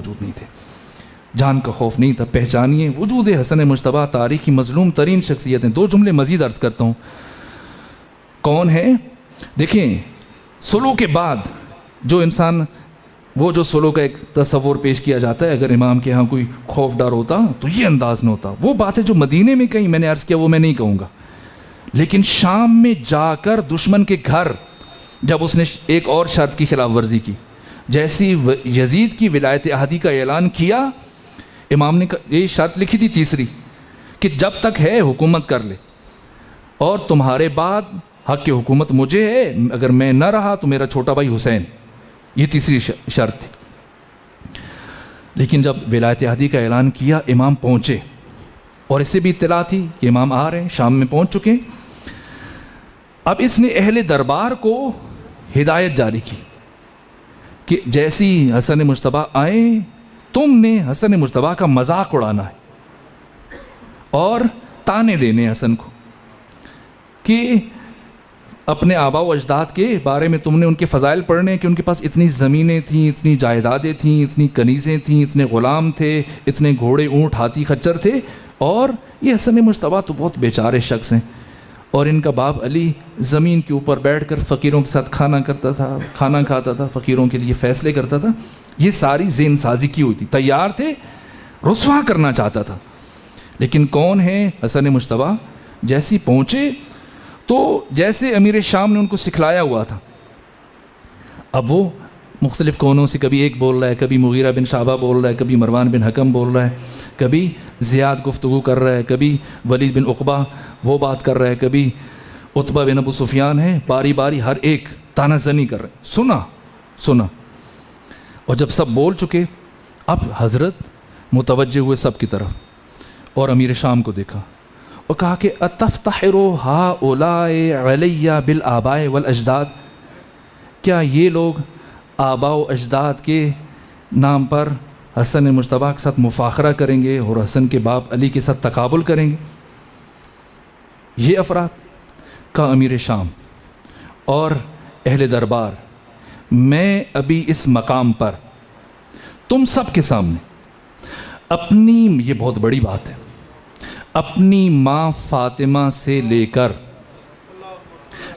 موجود نہیں تھے، جان کا خوف نہیں تھا۔ پہچانیے وجود حسن مجتبیٰ تاریخ کی مظلوم ترین شخصیت ہیں۔ 2 جملے مزید عرض کرتا ہوں، کون ہے؟ دیکھیں سلو کے بعد جو انسان، وہ جو سلو کا ایک تصور پیش کیا جاتا ہے، اگر امام کے ہاں کوئی خوف ڈر ہوتا تو یہ انداز نہ ہوتا۔ وہ باتیں جو مدینے میں کہیں میں نے عرض کیا وہ میں نہیں کہوں گا، لیکن شام میں جا کر دشمن کے گھر جب اس نے ایک اور شرط کی خلاف ورزی کی، جیسی یزید کی ولایت عہدی کا اعلان کیا، امام نے یہ شرط لکھی تھی تیسری کہ جب تک ہے حکومت کر لے، اور تمہارے بعد حق کی حکومت مجھے ہے، اگر میں نہ رہا تو میرا چھوٹا بھائی حسین، یہ تیسری شرط تھی۔ لیکن جب ولایت عہدی کا اعلان کیا امام پہنچے، اور اسے بھی اطلاع تھی کہ امام آ رہے ہیں، شام میں پہنچ چکے۔ اب اس نے اہل دربار کو ہدایت جاری کی کہ جیسی حسن مجتبیٰ آئیں تم نے حسن مجتبیٰ کا مذاق اڑانا ہے اور تانے دینے حسن کو کہ اپنے آباء و اجداد کے بارے میں تم نے ان کے فضائل پڑھنے کہ ان کے پاس اتنی زمینیں تھیں، اتنی جائیدادیں تھیں، اتنی کنیزیں تھیں، اتنے غلام تھے، اتنے گھوڑے اونٹ ہاتھی خچر تھے، اور یہ حسن مجتبیٰ تو بہت بیچارے شخص ہیں، اور ان کا باپ علی زمین کے اوپر بیٹھ کر فقیروں کے ساتھ کھانا کھاتا تھا، فقیروں کے لیے فیصلے کرتا تھا۔ یہ ساری ذہن سازی کی ہوئی تھی، تیار تھے، رسوا کرنا چاہتا تھا۔ لیکن کون ہے حسن مجتبیٰ؟ جیسی پہنچے تو جیسے امیر شام نے ان کو سکھلایا ہوا تھا، اب وہ مختلف کونوں سے کبھی ایک بول رہا ہے، کبھی مغیرہ بن شعبہ بول رہا ہے، کبھی مروان بن حکم بول رہا ہے، کبھی زیاد گفتگو کر رہا ہے، کبھی ولید بن عقبہ وہ بات کر رہا ہے، کبھی عتبہ بن ابو سفیان ہے، باری باری ہر ایک تانا زنی کر رہے ہیں۔ سنا اور جب سب بول چکے اب حضرت متوجہ ہوئے سب کی طرف اور امیر شام کو دیکھا اور کہا کہ اتفتخروا ہؤلاء علی بالآباء والاجداد، کیا یہ لوگ آباء و اجداد کے نام پر حسن مجتبیٰ کے ساتھ مفاخرہ کریں گے اور حسن کے باپ علی کے ساتھ تقابل کریں گے؟ یہ افراد کا امیر شام اور اہل دربار، میں ابھی اس مقام پر تم سب کے سامنے اپنی، یہ بہت بڑی بات ہے، اپنی ماں فاطمہ سے لے کر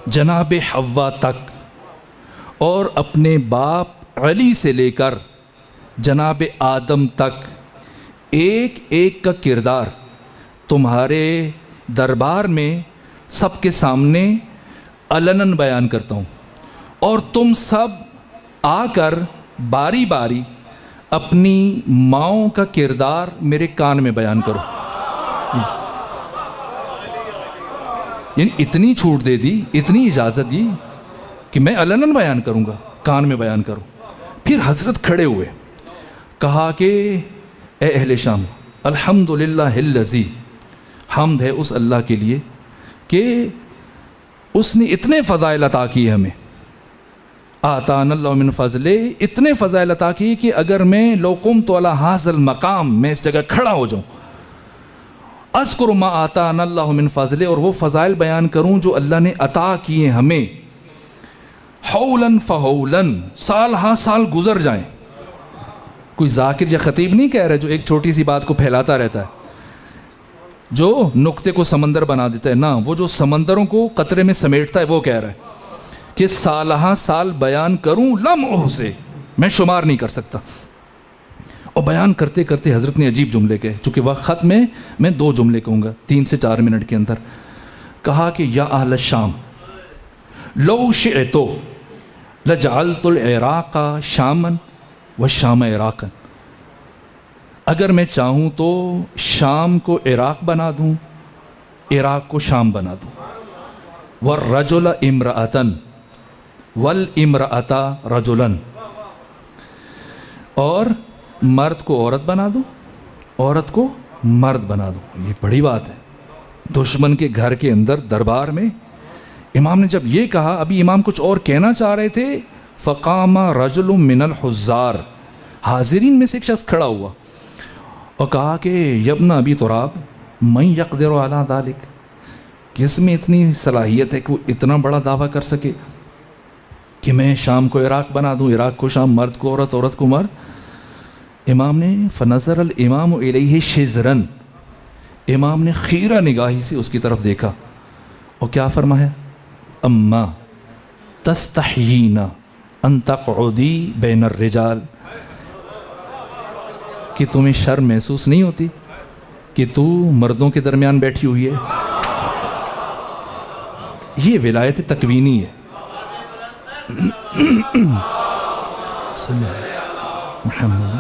جناب حوا تک اور اپنے باپ علی سے لے کر جناب آدم تک ایک ایک کا کردار تمہارے دربار میں سب کے سامنے علناً بیان کرتا ہوں، اور تم سب آ کر باری باری اپنی ماؤں کا کردار میرے کان میں بیان کرو۔ یعنی اتنی چھوٹ دے دی، اتنی اجازت دی کہ میں علناً بیان کروں گا، کان میں بیان کروں۔ پھر حضرت کھڑے ہوئے، کہا کہ اے اہل شام، الحمدللہ الذی، حمد ہے اس اللہ کے لیے کہ اس نے اتنے فضائل عطا کیے ہمیں، آتانا اللہ من فضلے، اتنے فضائل عطا کیے کہ اگر میں لو قمت علی ھذا المقام، میں اس جگہ کھڑا ہو جاؤں، اذکر ما آتانا اللہ من فضلے، اور وہ فضائل بیان کروں جو اللہ نے عطا کیے ہمیں، حولاً فحولاً، سال ہاں سال گزر جائیں۔ کوئی ذاکر یا خطیب نہیں کہہ رہا جو ایک چھوٹی سی بات کو پھیلاتا رہتا ہے، جو نقطے کو سمندر بنا دیتا ہے، نہ، وہ جو سمندروں کو قطرے میں سمیٹتا ہے وہ کہہ رہا ہے کہ سال ہاں سال بیان کروں، لمحوں سے میں شمار نہیں کر سکتا۔ اور بیان کرتے کرتے حضرت نے عجیب جملے کہے، چونکہ وقت ختم میں 2 جملے کہوں گا 3 سے 4 منٹ کے اندر۔ کہا کہ یا اہل الشام لو شئت لجعلت العراق شاما والشام عراقا، اگر میں چاہوں تو شام کو عراق بنا دوں، عراق کو شام بنا دوں، والرجل امرأة والامرأة رجلا، اور مرد کو عورت بنا دوں، عورت کو مرد بنا دوں۔ یہ بڑی بات ہے، دشمن کے گھر کے اندر دربار میں امام نے جب یہ کہا، ابھی امام کچھ اور کہنا چاہ رہے تھے، فقام رجل من الحزار، حاضرین میں سے ایک شخص کھڑا ہوا اور کہا کہ یبن ابی تراب من یقدر علی ذلک، کس میں اتنی صلاحیت ہے کہ وہ اتنا بڑا دعویٰ کر سکے کہ میں شام کو عراق بنا دوں، عراق کو شام، مرد کو عورت، عورت کو مرد؟ امام نے فنظر الامام الیہ شزرن، امام نے خیرہ نگاہی سے اس کی طرف دیکھا اور کیا فرمایا؟ اما تستحیین ان تقعدی بین الرجال، کہ تمہیں شرم محسوس نہیں ہوتی کہ تو مردوں کے درمیان بیٹھی ہوئی ہے؟ یہ ولایت تکوینی ہے۔ محمد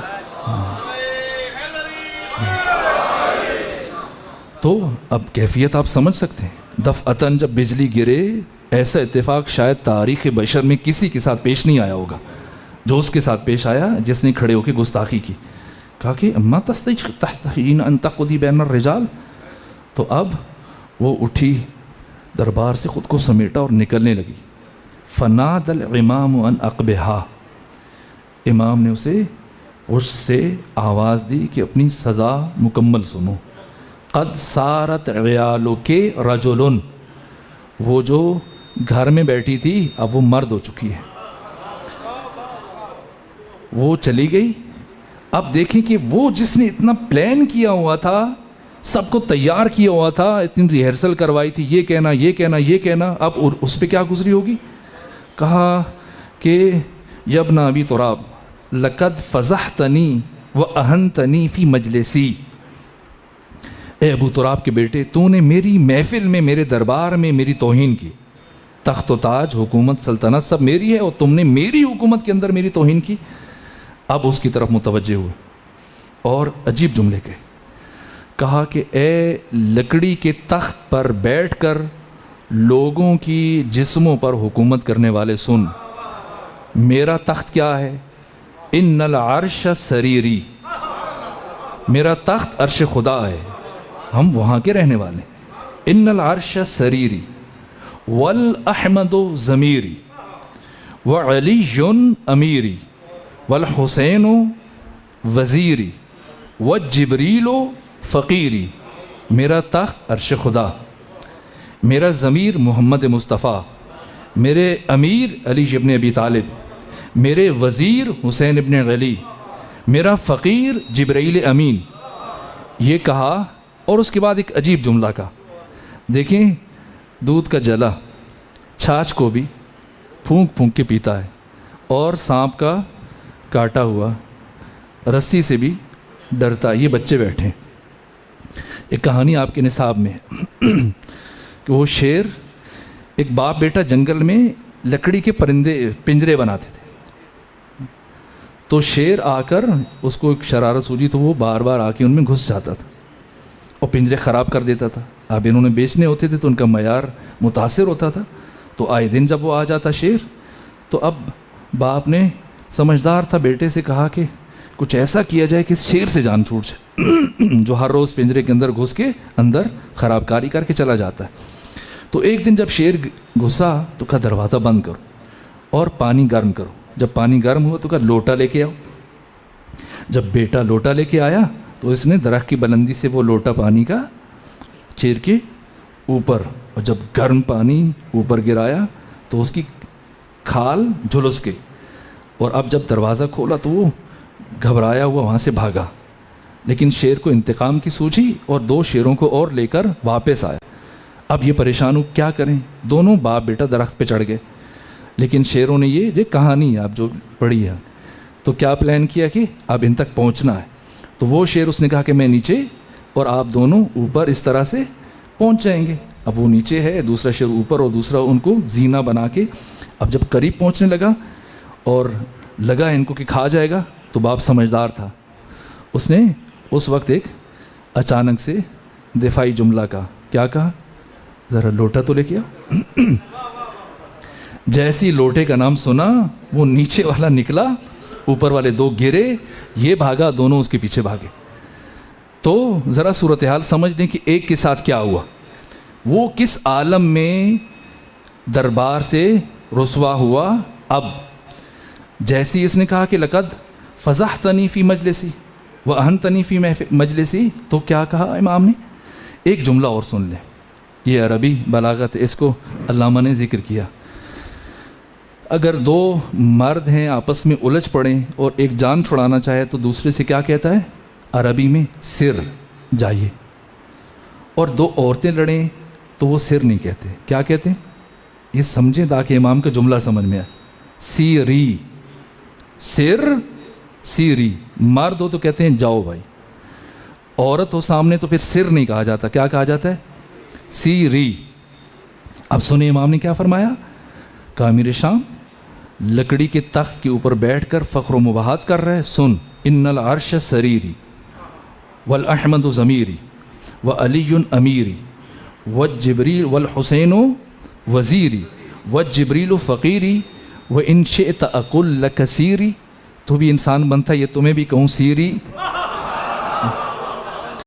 تو اب کیفیت آپ سمجھ سکتے ہیں۔ دفعتاً جب بجلی گرے، ایسا اتفاق شاید تاریخ بشر میں کسی کے ساتھ پیش نہیں آیا ہوگا جو اس کے ساتھ پیش آیا جس نے کھڑے ہو کے گستاخی کی، کہا کہ اما تستحیین ان تقعدی بین الرجال۔ تو اب وہ اٹھی، دربار سے خود کو سمیٹا اور نکلنے لگی۔ فنادى الامام ان اقبہا، امام نے اسے اس سے آواز دی کہ اپنی سزا مکمل سنو۔ قد صارت عیالک رجل، وہ جو گھر میں بیٹھی تھی اب وہ مرد ہو چکی ہے، وہ چلی گئی۔ اب دیکھیں کہ وہ جس نے اتنا پلان کیا ہوا تھا، سب کو تیار کیا ہوا تھا، اتنی ریہرسل کروائی تھی، یہ کہنا یہ کہنا یہ کہنا، اب اس پہ کیا گزری ہوگی؟ کہا کہ یبن ابی تراب لقد فضحتنی واہنتنی فی مجلسی، اے ابو تراب کے بیٹے، تو نے میری محفل میں، میرے دربار میں میری توہین کی۔ تخت و تاج، حکومت، سلطنت سب میری ہے اور تم نے میری حکومت کے اندر میری توہین کی۔ اب اس کی طرف متوجہ ہوئے اور عجیب جملے کہے، کہا کہ اے لکڑی کے تخت پر بیٹھ کر لوگوں کی جسموں پر حکومت کرنے والے، سن، میرا تخت کیا ہے؟ ان العرش سریری، میرا تخت عرش خدا ہے، ہم وہاں کے رہنے والے۔ ان العرش سریری والاحمد ضمیری وعلی امیری والحسین وزیری وجبریل فقیری، میرا تخت عرش خدا، میرا ضمیر محمد مصطفیٰ، میرے امیر علی ابن ابی طالب، میرے وزیر حسین ابن علی، میرا فقیر جبرائیل امین۔ یہ کہا اور اس کے بعد ایک عجیب جملہ کہا، دیکھیں دودھ کا جلا چھاچھ کو بھی پھونک پھونک کے پیتا ہے، اور سانپ کا کاٹا ہوا رسی سے بھی ڈرتا۔ یہ بچے بیٹھے، ایک کہانی آپ کے نصاب میں ہے کہ وہ شیر، ایک باپ بیٹا جنگل میں لکڑی کے پنجرے بناتے تھے، تو شیر آ کر اس کو ایک شرارت سوجی تو وہ بار بار آ کے ان میں گھس جاتا تھا اور پنجرے خراب کر دیتا تھا۔ اب انہوں نے بیچنے ہوتے تھے تو ان کا معیار متاثر ہوتا تھا، تو آئے دن جب وہ آ جاتا شیر، تو اب باپ نے سمجھدار تھا بیٹے سے کہا کہ کچھ ایسا کیا جائے کہ اس شیر سے جان چھوٹ جائے جو ہر روز پنجرے کے اندر گھس کے اندر خراب کاری کر کے چلا جاتا ہے۔ تو ایک دن جب شیر گھسا تو کہا دروازہ بند کرو اور پانی گرم کرو۔ جب پانی گرم ہوا تو کہا لوٹا لے کے آؤ۔ جب بیٹا لوٹا لے کے آیا تو اس نے درخت کی بلندی سے وہ لوٹا پانی کا چیر کے اوپر، اور جب گرم پانی اوپر گرایا تو اس کی کھال جھلس گئی، اور اب جب دروازہ کھولا تو وہ گھبرایا ہوا وہاں سے بھاگا، لیکن شیر کو انتقام کی سوچی اور 2 شیروں کو اور لے کر واپس آیا۔ اب یہ پریشان ہو کیا کریں، دونوں باپ بیٹا درخت پہ چڑھ گئے، لیکن شیروں نے یہ کہانی ہے آپ جو پڑھی ہے، تو کیا پلان کیا کہ اب ان تک پہنچنا ہے۔ تو وہ شیر اس نے کہا کہ میں نیچے اور آپ دونوں اوپر اس طرح سے پہنچ جائیں گے۔ اب وہ نیچے ہے، دوسرا شیر اوپر، اور دوسرا ان کو زینہ بنا کے اب جب قریب پہنچنے لگا اور لگا ان کو کہ کھا جائے گا، تو باپ سمجھدار تھا، اس نے اس وقت ایک اچانک سے دفاعی جملہ کہا، کیا کہا؟ ذرا لوٹا تو لے کے آؤ۔ جیسی لوٹے کا نام سنا وہ نیچے والا نکلا، اوپر والے 2 گرے، یہ بھاگا، دونوں اس کے پیچھے بھاگے۔ تو ذرا صورتحال سمجھ لیں کہ ایک کے ساتھ کیا ہوا، وہ کس عالم میں دربار سے رسوا ہوا۔ اب جیسی اس نے کہا کہ لقد فضحتنی فی مجلسی واہنتنی فی مجلسی، تو کیا کہا امام نے؟ ایک جملہ اور سن لیں، یہ عربی بلاغت، اس کو علامہ نے ذکر کیا۔ اگر دو مرد ہیں آپس میں الجھ پڑیں اور ایک جان چھڑانا چاہے تو دوسرے سے کیا کہتا ہے؟ عربی میں سر، جائیے. اور دو عورتیں لڑیں تو وہ سر نہیں کہتے، کیا کہتے ہیں؟ یہ سمجھیں تاکہ امام کا جملہ سمجھ میں آئے. سیری، سر سیری. مرد ہو تو کہتے ہیں جاؤ بھائی، عورت ہو سامنے تو پھر سر نہیں کہا جاتا، کیا کہا جاتا ہے؟ سیری. اب سنیں امام نے کیا فرمایا. کہا امیر شام لکڑی کے تخت کے اوپر بیٹھ کر فخر و مباحات کر رہے. سن، ان العرش سریری والاحمد ضمیری وعلی امیری والجبریل والحسین وزیری والجبریل فقیری وان شئت اقل لک سیری. تو بھی انسان بنتا ہے، یہ تمہیں بھی کہوں سیری.